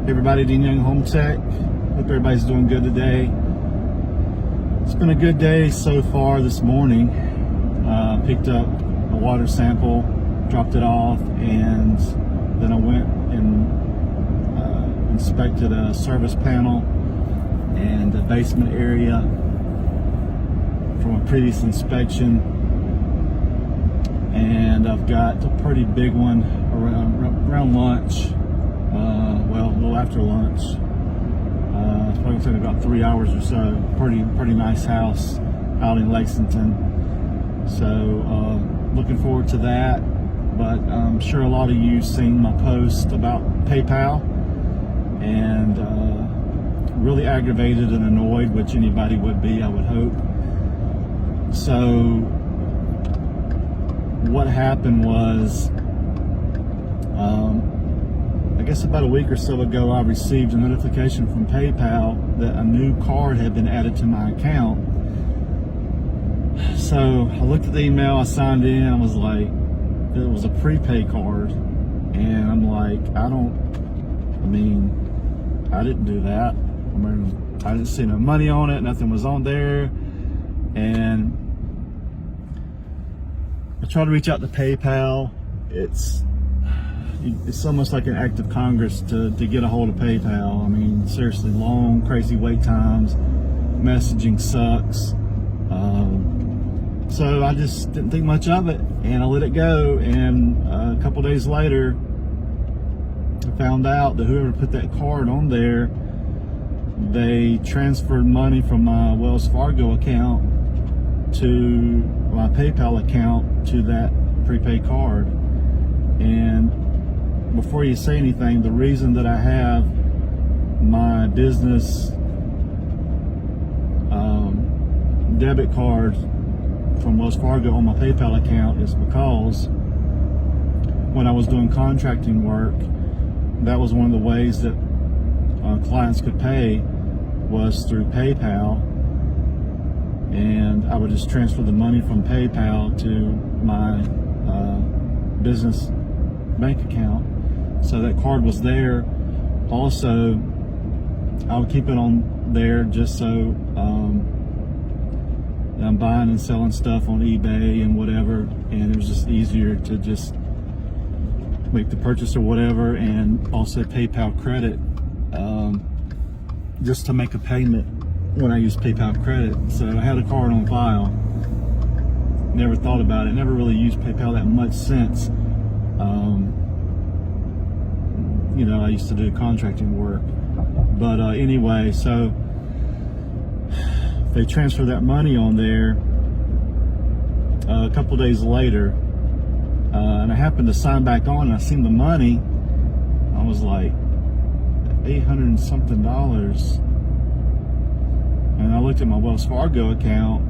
Hey everybody, Dean Young Home Tech. Hope everybody's doing good today. It's been a good day so far this morning. Picked up a water sample, dropped it off, and then I went and inspected a service panel and a basement area from a previous inspection. And I've got a pretty big one around lunch. Well, a little after lunch. It's probably going to take about 3 hours or so. Pretty nice house out in Lexington. So looking forward to that. But I'm sure a lot of you seen my post about PayPal, and really aggravated and annoyed, which anybody would be, I would hope. So what happened was, I guess about a week or so ago, I received a notification from PayPal that a new card had been added to my account. So I looked at the email, I signed in, I was like, it was a prepaid card, and I'm like, I didn't do that. I didn't see no money on it, nothing was on there. And I tried to reach out to PayPal. It's almost like an act of Congress to get a hold of PayPal. I mean, seriously, long, crazy wait times. Messaging sucks. So I just didn't think much of it, and I let it go. And a couple days later, I found out that whoever put that card on there, they transferred money from my Wells Fargo account to my PayPal account to that prepaid card. And before you say anything, the reason that I have my business debit card from Wells Fargo on my PayPal account is because when I was doing contracting work, that was one of the ways that clients could pay was through PayPal, and I would just transfer the money from PayPal to my business bank account. So that card was there. Also, I would keep it on there just so I'm buying and selling stuff on eBay and whatever, and it was just easier to just make the purchase or whatever, and also PayPal credit, just to make a payment when I use PayPal credit. So I had a card on file. Never thought about it. Never really used PayPal that much since. You know, I used to do contracting work. But anyway, so they transferred that money on there a couple days later, and I happened to sign back on, and I seen the money. I was like, $800 and something, and I looked at my Wells Fargo account,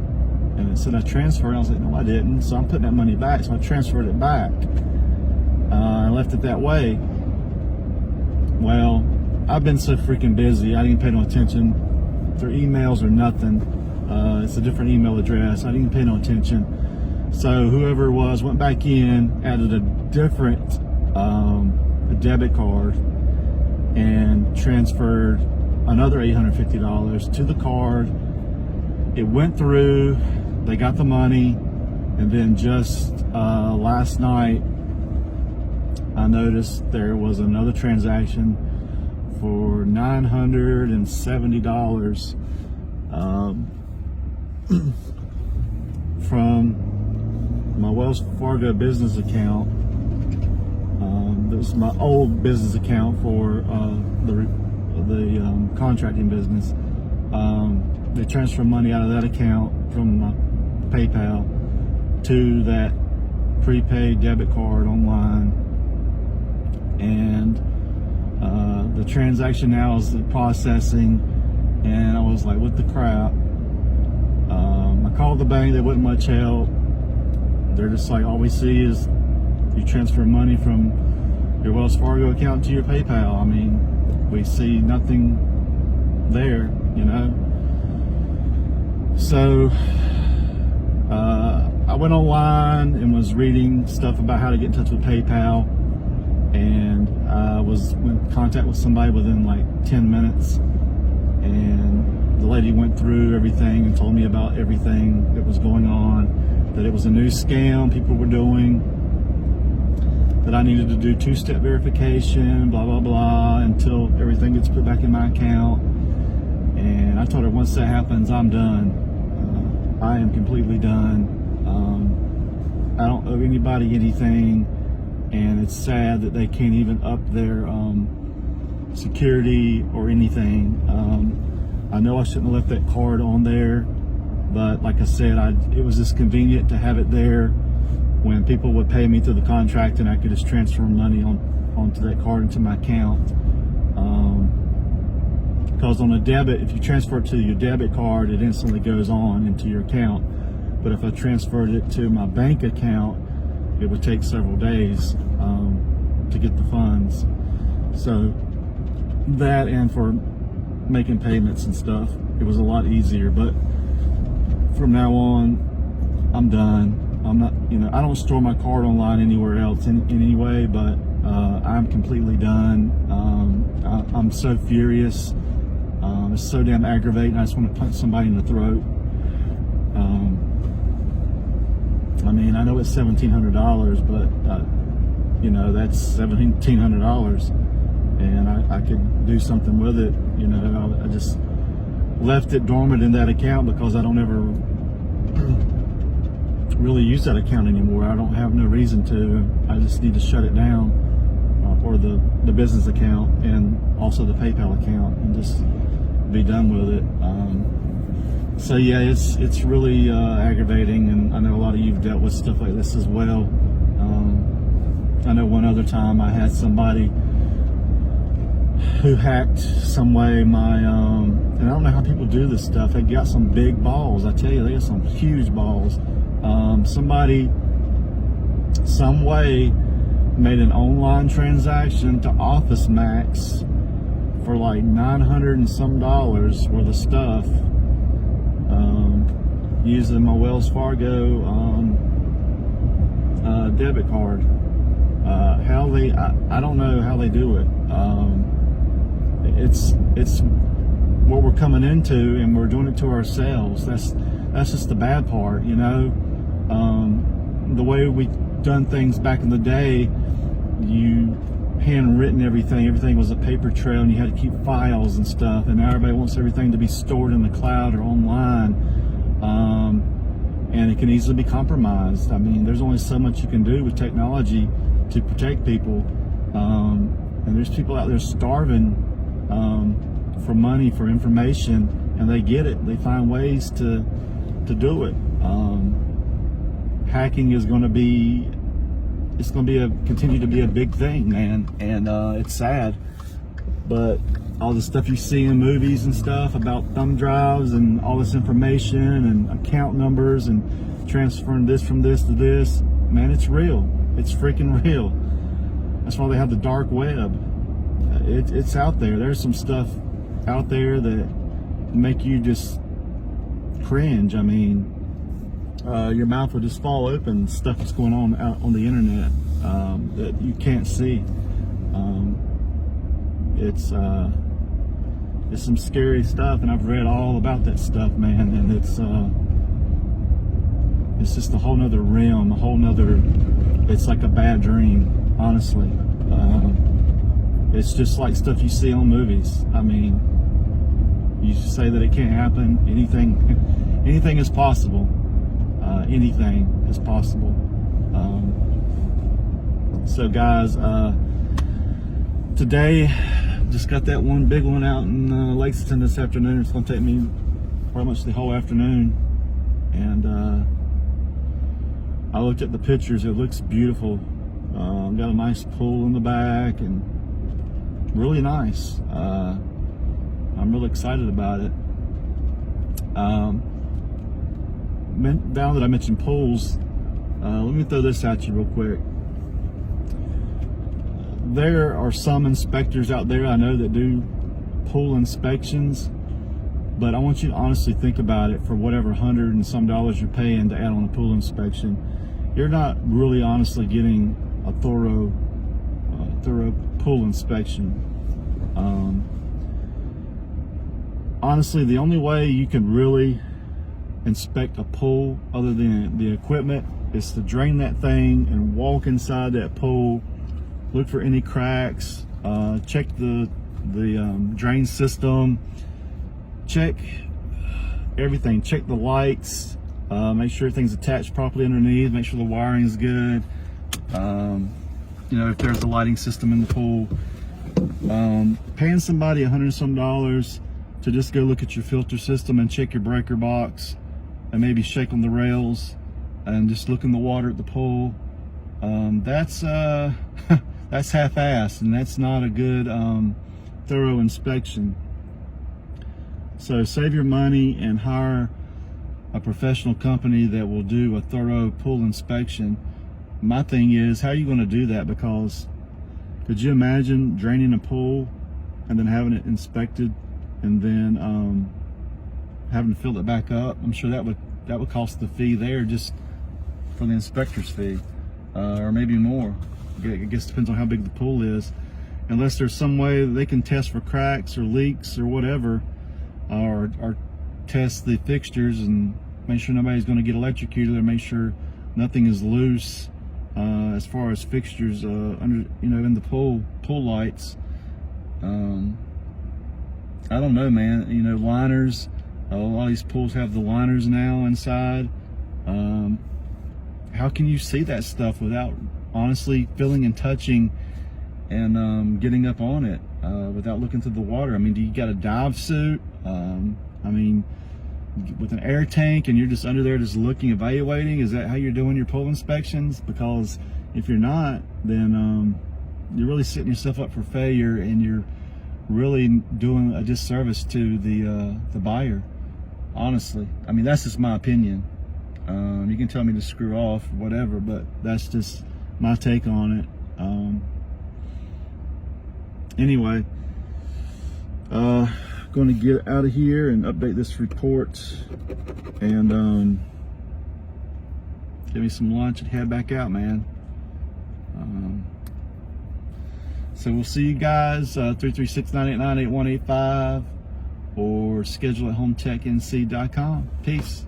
and it said I transferred. I was like, no, I didn't. So I'm putting that money back. So I transferred it back. I left it that way. Well, I've been so freaking busy, I didn't pay no attention through emails or nothing. It's a different email address. I didn't pay no attention. So whoever it was went back in, added a different debit card, and transferred another $850 to the card. It went through, they got the money, and then just last night I noticed there was another transaction for $970 from my Wells Fargo business account. This is my old business account for the contracting business. They transfer money out of that account from my PayPal to that prepaid debit card online, and the transaction now is processing, and I was like, what the crap? I called the bank, they wasn't much help. They're just like, all we see is you transfer money from your Wells Fargo account to your PayPal. I mean, we see nothing there, you know. So I went online and was reading stuff about how to get in touch with PayPal, and I was in contact with somebody within like 10 minutes, and the lady went through everything and told me about everything that was going on, that it was a new scam people were doing, that I needed to do 2-step verification, blah, blah, blah, until everything gets put back in my account. And I told her, once that happens, I'm done. I am completely done. I don't owe anybody anything, and it's sad that they can't even up their security or anything. I know I shouldn't have left that card on there, but like I said, it was just convenient to have it there when people would pay me through the contract, and I could just transfer money onto that card into my account. Because on a debit, if you transfer it to your debit card, it instantly goes on into your account. But if I transferred it to my bank account, it would take several days to get the funds. So that, and for making payments and stuff, it was a lot easier. But from now on, I'm done. I'm not, I don't store my card online anywhere else in any way, but I'm completely done. I'm so furious. It's so damn aggravating. I just want to punch somebody in the throat. I mean, I know it's $1,700, but that's $1,700, and I could do something with it. I just left it dormant in that account because I don't ever really use that account anymore. I don't have no reason to. I just need to shut it down, or the business account, and also the PayPal account, and just be done with it. So yeah, it's really aggravating, and I know a lot of you've dealt with stuff like this as well. I know one other time I had somebody who hacked some way my and I don't know how people do this stuff. They got some big balls. I tell you, they got some huge balls. Somebody some way made an online transaction to Office Max for like $900 and some worth of stuff, using my Wells Fargo debit card. I don't know how they do it. It's what we're coming into, and we're doing it to ourselves. That's just the bad part, the way we done things back in the day. You handwritten everything was a paper trail, and you had to keep files and stuff, and now everybody wants everything to be stored in the cloud or online, and it can easily be compromised. I mean, there's only so much you can do with technology to protect people, and there's people out there starving for money, for information, and they get it. They find ways to do it. Hacking is going to be continue to be a big thing, man, and it's sad. But all the stuff you see in movies and stuff about thumb drives and all this information and account numbers and transferring this from this to this, man, it's real. It's freaking real. That's why they have the dark web. It's out there. There's some stuff out there that make you just cringe. I mean, your mouth will just fall open. Stuff that's going on out on the internet that you can't see. It's some scary stuff, and I've read all about that stuff, man. And it's just a whole nother realm, a whole nother. It's like a bad dream, honestly. It's just like stuff you see on movies. I mean, you say that it can't happen. Anything is possible. Anything is possible. So guys, today just got that one big one out in Lexington this afternoon. It's going to take me pretty much the whole afternoon, and I looked at the pictures. It looks beautiful. Got a nice pool in the back, and really nice. I'm really excited about it. Now that I mentioned pools, let me throw this at you real quick. There are some inspectors out there I know that do pool inspections, but I want you to honestly think about it. For whatever $100 and some you're paying to add on a pool inspection, you're not really honestly getting a thorough thorough pool inspection. Honestly, the only way you can really inspect a pool other than the equipment is to drain that thing and walk inside that pool, look for any cracks, check the drain system, check everything, check the lights, make sure everything's attached properly underneath, make sure the wiring is good. You know, if there's a lighting system in the pool, paying somebody $100 and some to just go look at your filter system and check your breaker box and maybe shake on the rails and just look in the water at the pool, that's that's half-assed, and that's not a good thorough inspection. So save your money and hire a professional company that will do a thorough pool inspection. My thing is, how are you going to do that? Because could you imagine draining a pool and then having it inspected and then having to fill it back up? I'm sure that would cost the fee there just for the inspector's fee, or maybe more. I guess it depends on how big the pool is. Unless there's some way that they can test for cracks or leaks or whatever, or test the fixtures and make sure nobody's going to get electrocuted, or make sure nothing is loose as far as fixtures under, you know, in the pool lights. I don't know, man. You know, liners. A lot of these pools have the liners now inside. How can you see that stuff without honestly feeling and touching and getting up on it without looking through the water? I mean, do you got a dive suit? I mean, with an air tank, and you're just under there just looking, evaluating? Is that how you're doing your pool inspections? Because if you're not, then you're really setting yourself up for failure, and you're really doing a disservice to the buyer. Honestly, I mean, that's just my opinion. You can tell me to screw off, whatever, but that's just my take on it. Anyway, going to get out of here and update this report and get me some lunch and head back out, man. So we'll see you guys, 336-989-8185, or schedule at hometechnc.com. Peace.